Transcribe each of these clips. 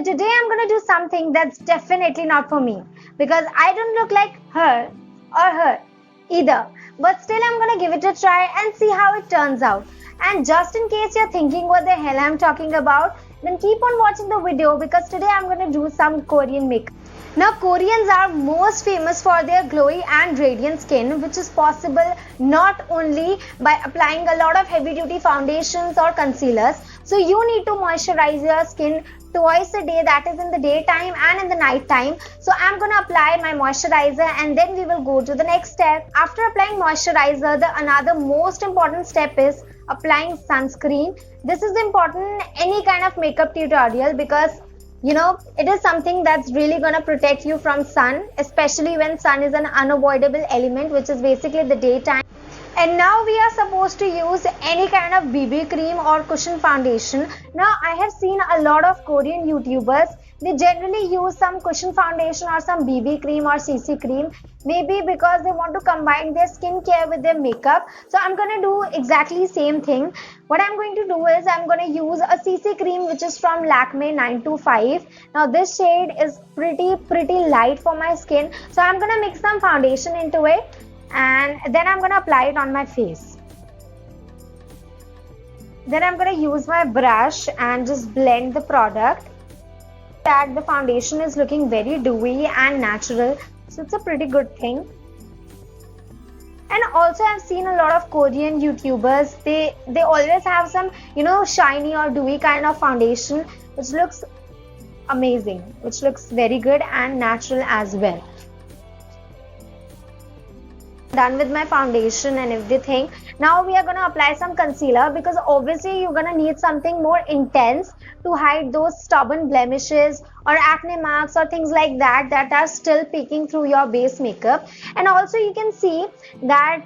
So today I'm going to do something that's definitely not for me because I don't look like her or her either. But still I'm going to give it a try and see how it turns out. And just in case you're thinking what the hell I'm talking about, then keep on watching the video because today I'm going to do some Korean makeup. Now Koreans are most famous for their glowy and radiant skin, which is possible not only by applying a lot of heavy duty foundations or concealers. So you need to moisturize your skin twice a day, that is in the daytime and in the night time. So I'm going to apply my moisturizer and then we will go to the next step. After applying moisturizer, the another most important step is applying sunscreen. This is important in any kind of makeup tutorial because it is something that's really going to protect you from sun, especially when sun is an unavoidable element, which is basically the daytime. And now we are supposed to use any kind of BB cream or cushion foundation. Now I have seen a lot of Korean YouTubers, they generally use some cushion foundation or some BB cream or CC cream, maybe because they want to combine their skincare with their makeup. So I'm going to do exactly same thing. What I'm going to do is I'm going to use a CC cream which is from Lakme 925. Now this shade is pretty light for my skin. So I'm going to mix some foundation into it and then I'm going to apply it on my face. Then I'm going to use my brush and just blend the product. That the foundation is looking very dewy and natural, so it's a pretty good thing. And also I've seen a lot of Korean YouTubers, they always have some shiny or dewy kind of foundation which looks amazing, which looks very good and natural as well. Done with my foundation and everything. Now we are going to apply some concealer because obviously you're going to need something more intense to hide those stubborn blemishes or acne marks or things like that are still peeking through your base makeup. And also you can see that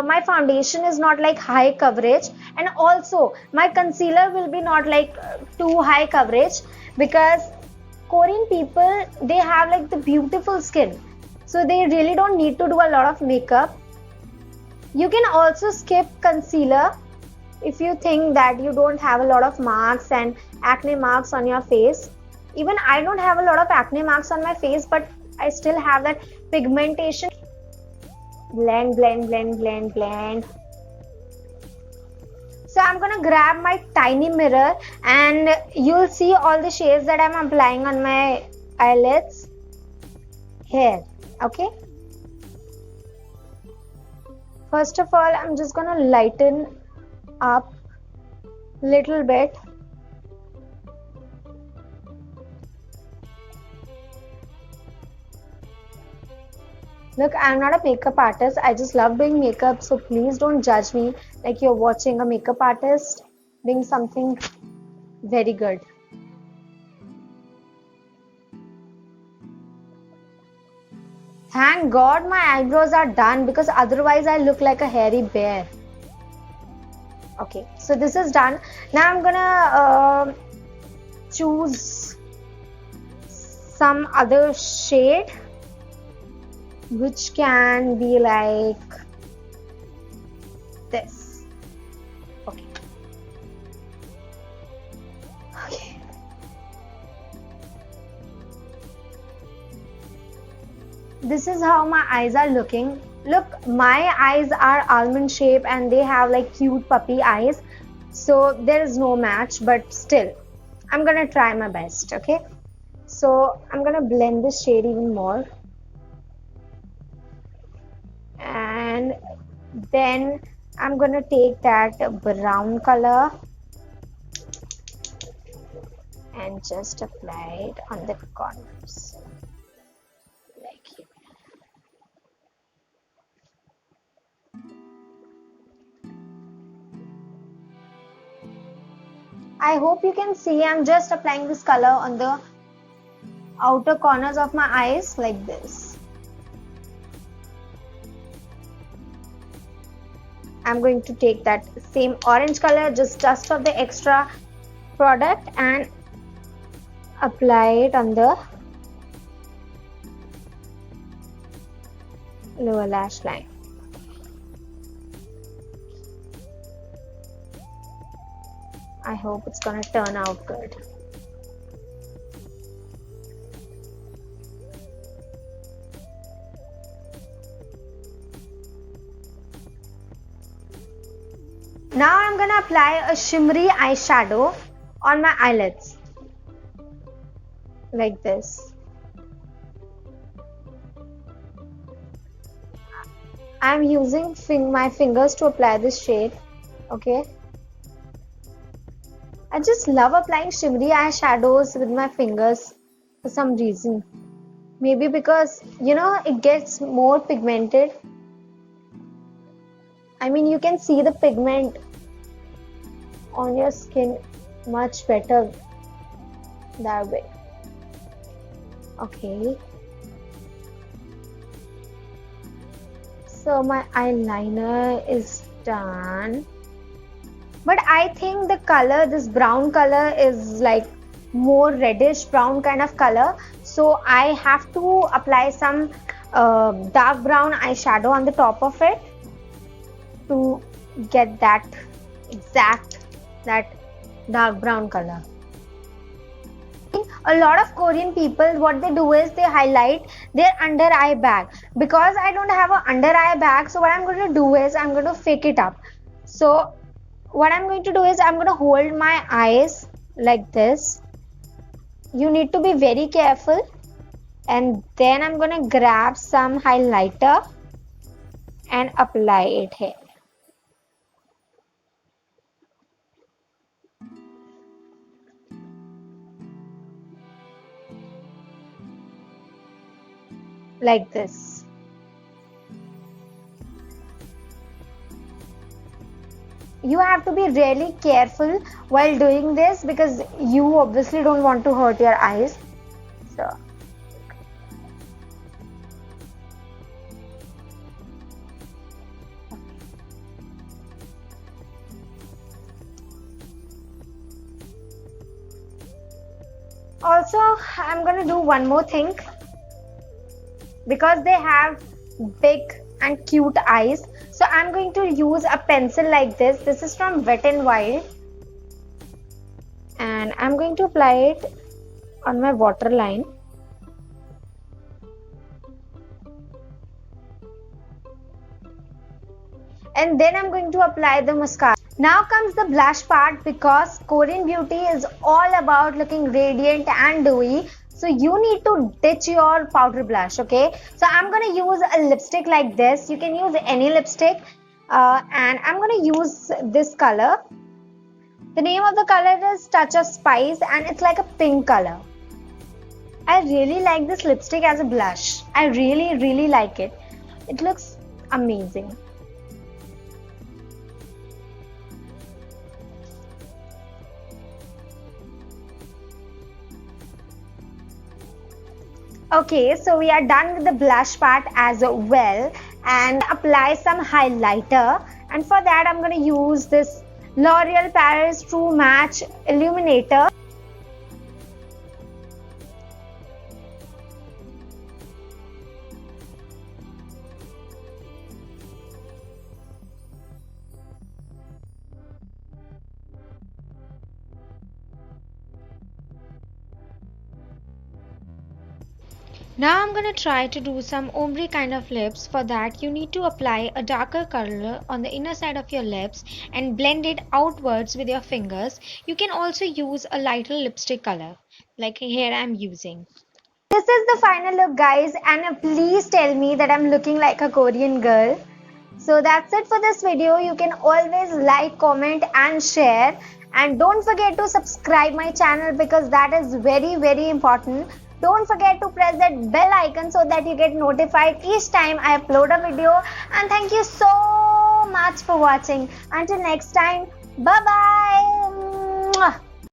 my foundation is not like high coverage, and also my concealer will be not like too high coverage because Korean people, they have like the beautiful skin. So they really don't need to do a lot of makeup. You can also skip concealer if you think that you don't have a lot of marks and acne marks on your face. Even I don't have a lot of acne marks on my face, but I still have that pigmentation. Blend, blend, blend, blend, blend. So I'm gonna grab my tiny mirror and you'll see all the shades that I'm applying on my eyelids here. Okay, first of all I'm just gonna lighten up little bit. Look, I'm not a makeup artist, I just love doing makeup, so please don't judge me like you're watching a makeup artist doing something very good. Thank God my eyebrows are done because otherwise I look like a hairy bear. Okay, so this is done. Now I'm gonna choose some other shade which can be like this. Okay. This is how my eyes are looking. Look, my eyes are almond shape and they have like cute puppy eyes. So there is no match, but still, I'm gonna try my best, okay? So I'm gonna blend this shade even more. And then I'm gonna take that brown color and just apply it on the corners. Like here. I hope you can see I'm just applying this color on the outer corners of my eyes like this. I'm going to take that same orange color, just dust off the extra product and apply it on the lower lash line. I hope it's gonna turn out good. Now I'm gonna apply a shimmery eyeshadow on my eyelids like this. I'm using my fingers to apply this shade. Okay, I just love applying shimmery eyeshadows with my fingers for some reason. Maybe because it gets more pigmented. I mean, you can see the pigment on your skin much better that way. Okay, so my eyeliner is done, but I think the color, this brown color, is like more reddish brown kind of color, so I have to apply some dark brown eyeshadow on the top of it to get that dark brown color. A lot of Korean people, what they do is they highlight their under eye bag. Because I don't have an under eye bag, so what I'm going to do is I'm going to fake it up. So what I'm going to do is I'm going to hold my eyes like this. You need to be very careful, and then I'm going to grab some highlighter and apply it here. Like this. You have to be really careful while doing this because you obviously don't want to hurt your eyes. So also I'm gonna do one more thing. Because they have big and cute eyes, so I'm going to use a pencil like this. This is from Wet n Wild, and I'm going to apply it on my waterline. And then I'm going to apply the mascara. Now comes the blush part, because Korean beauty is all about looking radiant and dewy. So you need to ditch your powder blush, okay? So I'm going to use a lipstick like this. You can use any lipstick. And I'm going to use this color. The name of the color is Touch of Spice, and it's like a pink color. I really like this lipstick as a blush. I really like it. It looks amazing. Okay, so we are done with the blush part as well, and apply some highlighter, and for that I'm going to use this L'Oreal Paris True Match Illuminator. Now I'm gonna try to do some ombre kind of lips. For that you need to apply a darker color on the inner side of your lips and blend it outwards with your fingers. You can also use a lighter lipstick color like here I'm using. This is the final look, guys, and please tell me that I'm looking like a Korean girl. So that's it for this video. You can always like, comment and share, and don't forget to subscribe my channel because that is very important. Don't forget to press that bell icon so that you get notified each time I upload a video. And thank you so much for watching. Until next time, bye bye.